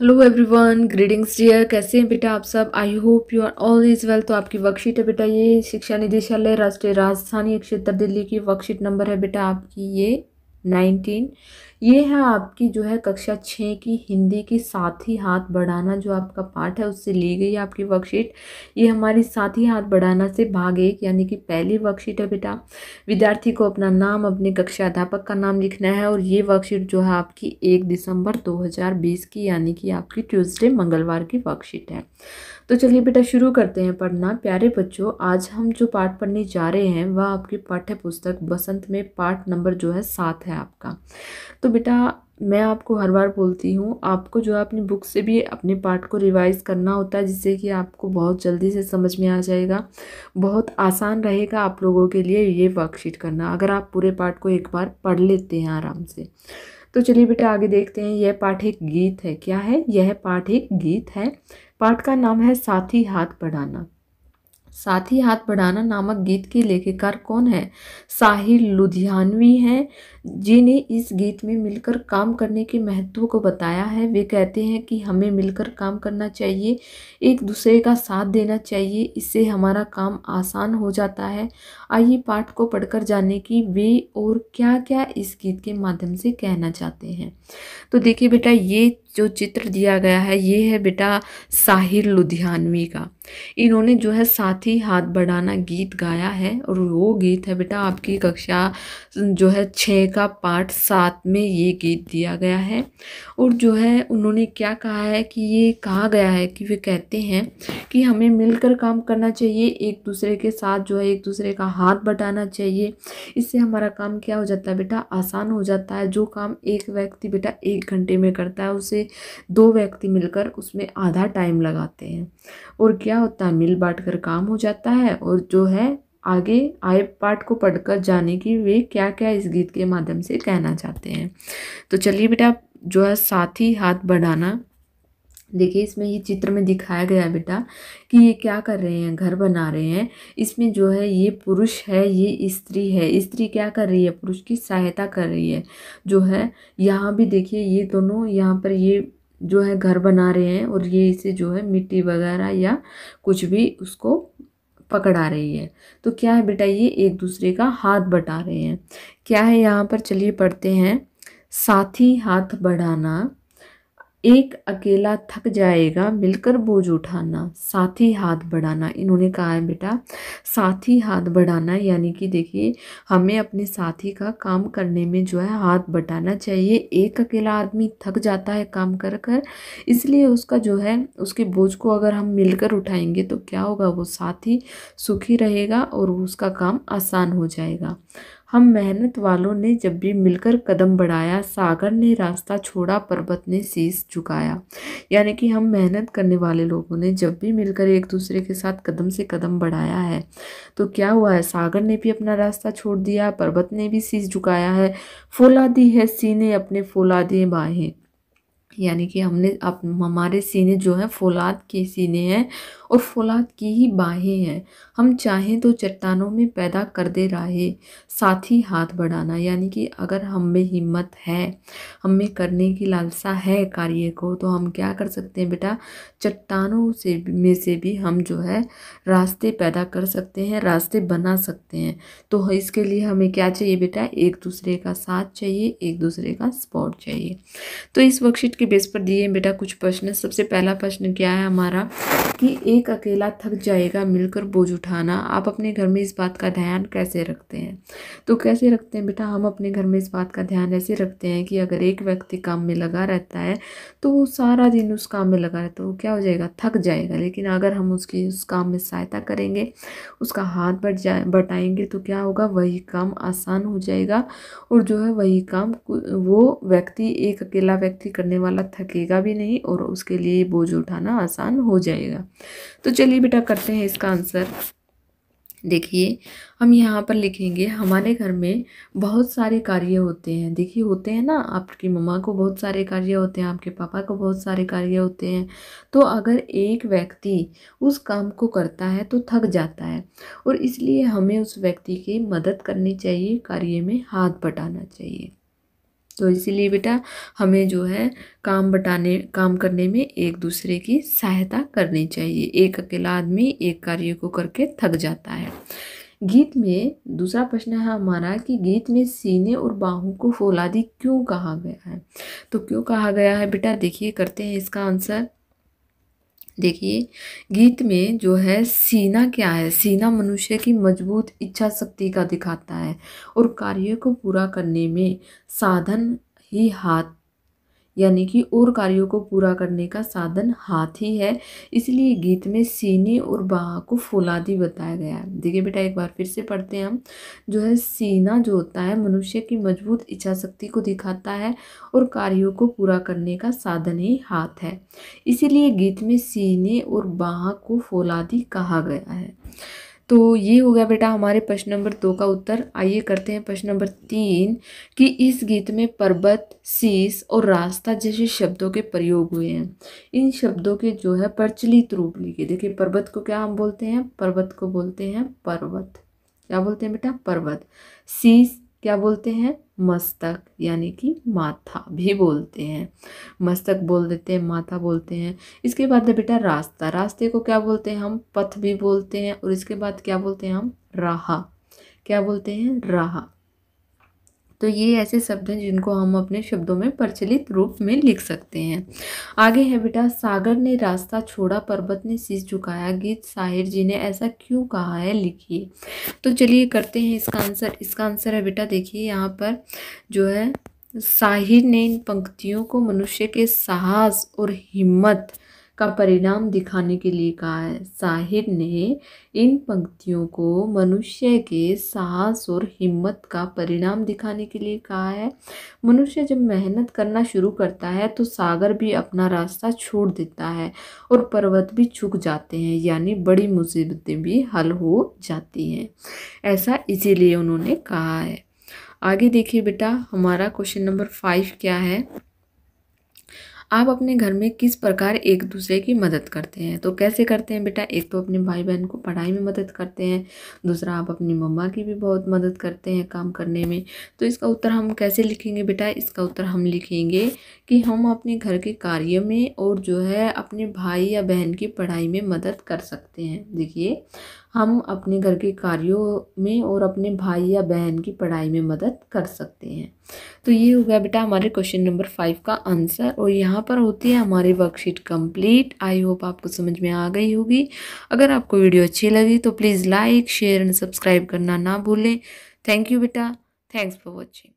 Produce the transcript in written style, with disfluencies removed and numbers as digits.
Hello everyone, greetings dear. कैसे हैं बेटा आप सब? I hope you are all is well. तो आपकी वर्कशीट है बेटा, ये शिक्षा निदेशालय राष्ट्रीय राजधानी क्षेत्र दिल्ली की वर्कशीट नंबर है बेटा आपकी ये 19। ये है आपकी जो है कक्षा 6 की हिंदी की साथ ही हाथ बढ़ाना जो आपका पाठ है उससे ली गई है आपकी वर्कशीट। ये हमारी साथ ही हाथ बढ़ाना से भाग 1 यानी कि पहली वर्कशीट है बेटा। विद्यार्थी को अपना नाम, अपने कक्षा अध्यापक का नाम लिखना है और ये वर्कशीट जो है आपकी 1 दिसंबर 2020 की यानी कि आपकी ट्यूसडे मंगलवार की वर्कशीट है। तो चलिए बेटा शुरू करते हैं पढ़ना। प्यारे बच्चों, आज हम जो पाठ पढ़ने जा रहे हैं वह आपकी पाठ्य पुस्तक बसंत में पाठ नंबर जो है 7 है आपका। तो बेटा मैं आपको हर बार बोलती हूँ, आपको जो है अपनी बुक से भी अपने पाठ को रिवाइज करना होता है जिससे कि आपको बहुत जल्दी से समझ में आ जाएगा। बहुत आसान रहेगा आप लोगों के लिए ये वर्कशीट करना अगर आप पूरे पाठ को एक बार पढ़ लेते हैं आराम से। तो चलिए बेटा आगे देखते हैं। यह पाठ एक गीत है। क्या है? यह पाठ एक गीत है। पाठ का नाम है साथ ही हाथ बढ़ाना। साथ ही हाथ बढ़ाना नामक गीत के लेखककार कौन है? साहिर लुधियानवी हैं, जिन्हें इस गीत में मिलकर काम करने के महत्व को बताया है। वे कहते हैं कि हमें मिलकर काम करना चाहिए, एक दूसरे का साथ देना चाहिए, इससे हमारा काम आसान हो जाता है। आइए पाठ को पढ़कर जाने की वे और क्या क्या इस गीत के माध्यम से कहना चाहते हैं। तो देखिए बेटा, ये जो चित्र दिया गया है ये है बेटा साहिर लुधियानवी का। इन्होंने जो है साथ ही हाथ बढ़ाना गीत गाया है और वो गीत है बेटा आपकी कक्षा जो है 6 का पाठ 7 में ये गीत दिया गया है। और जो है उन्होंने क्या कहा है कि ये कहा गया है कि वे कहते हैं कि हमें मिलकर काम करना चाहिए, एक दूसरे के साथ जो है एक दूसरे का हाथ बटाना चाहिए। इससे हमारा काम क्या हो जाता है बेटा? आसान हो जाता है। जो काम एक व्यक्ति बेटा 1 घंटे में करता है उसे 2 व्यक्ति मिलकर उसमें आधा टाइम लगाते हैं। और क्या होता है? मिल बांट कर काम हो जाता है। और जो है आगे आए पाठ को पढ़कर जाने की वे क्या क्या इस गीत के माध्यम से कहना चाहते हैं। तो चलिए बेटा, जो है साथ ही हाथ बढ़ाना, देखिए इसमें ये चित्र में दिखाया गया है बेटा कि ये क्या कर रहे हैं, घर बना रहे हैं। इसमें जो है ये पुरुष है, ये स्त्री है। स्त्री क्या कर रही है? पुरुष की सहायता कर रही है। जो है यहाँ भी देखिए ये दोनों यहाँ पर ये जो है घर बना रहे हैं और ये इसे जो है मिट्टी वगैरह या कुछ भी उसको पकड़ा रही है। तो क्या है बेटा? ये एक दूसरे का हाथ बटा रहे हैं। क्या है यहाँ पर? चलिए पढ़ते हैं। साथी हाथ बढ़ाना, एक अकेला थक जाएगा मिलकर बोझ उठाना। साथी हाथ बढ़ाना, इन्होंने कहा है बेटा साथी हाथ बढ़ाना यानी कि देखिए हमें अपने साथी का काम करने में जो है हाथ बटाना चाहिए। एक अकेला आदमी थक जाता है काम कर कर, इसलिए उसका जो है उसके बोझ को अगर हम मिलकर उठाएंगे तो क्या होगा? वो साथी सुखी रहेगा और उसका काम आसान हो जाएगा। हम मेहनत वालों ने जब भी मिलकर कदम बढ़ाया, सागर ने रास्ता छोड़ा, पर्वत ने शीश झुकाया। यानी कि हम मेहनत करने वाले लोगों ने जब भी मिलकर एक दूसरे के साथ कदम से कदम बढ़ाया है तो क्या हुआ है? सागर ने भी अपना रास्ता छोड़ दिया, पर्वत ने भी शीश झुकाया है, फौलादी है सीने अपने फौलादी बाहें। यानी कि हमने अब हमारे सीने जो हैं फौलाद के सीने हैं और फौलाद की ही बाहें हैं। हम चाहें तो चट्टानों में पैदा कर दे राहें। साथ ही हाथ बढ़ाना यानी कि अगर हम में हिम्मत है, हम में करने की लालसा है कार्य को, तो हम क्या कर सकते हैं बेटा? चट्टानों से में से भी हम जो है रास्ते पैदा कर सकते हैं, रास्ते बना सकते हैं। तो इसके लिए हमें क्या चाहिए बेटा? एक दूसरे का साथ चाहिए, एक दूसरे का सपोर्ट चाहिए। तो इस वर्कशीट के बेस पर दिए बेटा कुछ प्रश्न। सबसे पहला प्रश्न क्या है हमारा कि एक अकेला थक जाएगा मिलकर बोझ उठाना। आप अपने घर में इस बात का ध्यान कैसे रखते हैं? तो कैसे रखते हैं बेटा? हम अपने घर में इस बात का ध्यान ऐसे रखते हैं कि अगर एक व्यक्ति काम में लगा रहता है तो वो सारा दिन उस काम में लगा रहता है, वो क्या हो जाएगा? थक जाएगा। लेकिन अगर हम उसकी उस काम में सहायता करेंगे, उसका हाथ बटाएंगे तो क्या होगा? वही काम आसान हो जाएगा और जो है वही काम वो व्यक्ति, एक अकेला व्यक्ति करने वाला थकेगा भी नहीं और उसके लिए बोझ उठाना आसान हो जाएगा। तो चलिए बेटा करते हैं इसका आंसर। देखिए हम यहाँ पर लिखेंगे हमारे घर में बहुत सारे कार्य होते हैं। देखिए होते हैं ना, आपकी मम्मा को बहुत सारे कार्य होते हैं, आपके पापा को बहुत सारे कार्य होते हैं। तो अगर एक व्यक्ति उस काम को करता है तो थक जाता है और इसलिए हमें उस व्यक्ति की मदद करनी चाहिए, कार्य में हाथ बटाना चाहिए। तो इसीलिए बेटा हमें जो है काम करने में एक दूसरे की सहायता करनी चाहिए। एक अकेला आदमी एक कार्य को करके थक जाता है। गीत में दूसरा प्रश्न है हमारा कि गीत में सीने और बाहों को फौलादी क्यों कहा गया है। तो क्यों कहा गया है बेटा, देखिए करते हैं इसका आंसर। देखिए गीत में जो है सीना क्या है, सीना मनुष्य की मजबूत इच्छा शक्ति का दिखाता है और कार्य को पूरा करने में साधन ही हाथ, यानी कि और कार्यों को पूरा करने का साधन हाथ ही है। इसलिए गीत में सीने और बाह को फौलादी बताया गया है। देखिए बेटा एक बार फिर से पढ़ते हैं हम। जो है सीना जो होता है मनुष्य की मजबूत इच्छा शक्ति को दिखाता है और कार्यों को पूरा करने का साधन ही हाथ है। इसीलिए गीत में सीने और बाह को फौलादी कहा गया है। तो ये हो गया बेटा हमारे प्रश्न नंबर 2 का उत्तर। आइए करते हैं प्रश्न नंबर 3 कि इस गीत में पर्वत, शीश और रास्ता जैसे शब्दों के प्रयोग हुए हैं। इन शब्दों के जो है प्रचलित रूप लिखिए। देखिए पर्वत को क्या हम बोलते हैं, पर्वत को बोलते हैं पर्वत। क्या बोलते हैं बेटा, पर्वत। शीश क्या बोलते हैं, मस्तक, यानी कि माथा भी बोलते हैं। मस्तक बोल देते हैं, माथा बोलते हैं। इसके बाद है बेटा रास्ता। रास्ते को क्या बोलते हैं हम, पथ भी बोलते हैं। और इसके बाद क्या बोलते हैं हम, राह। क्या बोलते हैं, राह। तो ये ऐसे शब्द हैं जिनको हम अपने शब्दों में प्रचलित रूप में लिख सकते हैं। आगे है बेटा सागर ने रास्ता छोड़ा, पर्वत ने शीश झुकाया, गीत शाहिर जी ने ऐसा क्यों कहा है, लिखिए। तो चलिए करते हैं इसका आंसर। इसका आंसर है बेटा देखिए यहाँ पर जो है शाहिर ने इन पंक्तियों को मनुष्य के साहस और हिम्मत का परिणाम दिखाने के लिए कहा है। शाहिर ने इन पंक्तियों को मनुष्य के साहस और हिम्मत का परिणाम दिखाने के लिए कहा है। मनुष्य जब मेहनत करना शुरू करता है तो सागर भी अपना रास्ता छोड़ देता है और पर्वत भी झुक जाते हैं, यानी बड़ी मुसीबतें भी हल हो जाती हैं। ऐसा इसीलिए उन्होंने कहा है। आगे देखिए बेटा हमारा क्वेश्चन नंबर 5 क्या है। आप अपने घर में किस प्रकार एक दूसरे की मदद करते हैं। तो कैसे करते हैं बेटा, एक तो अपने भाई बहन को पढ़ाई में मदद करते हैं, दूसरा आप अपनी मम्मा की भी बहुत मदद करते हैं काम करने में। तो इसका उत्तर हम कैसे लिखेंगे बेटा, इसका उत्तर हम लिखेंगे कि हम अपने घर के कार्य में और जो है अपने भाई या बहन की पढ़ाई में मदद कर सकते हैं। देखिए हम अपने घर के कार्यों में और अपने भाई या बहन की पढ़ाई में मदद कर सकते हैं। तो ये हो गया बेटा हमारे क्वेश्चन नंबर 5 का आंसर। और यहाँ पर होती है हमारी वर्कशीट कंप्लीट। आई होप आपको समझ में आ गई होगी। अगर आपको वीडियो अच्छी लगी तो please like, share and subscribe करना ना भूलें। थैंक यू बेटा, थैंक्स फॉर वॉचिंग।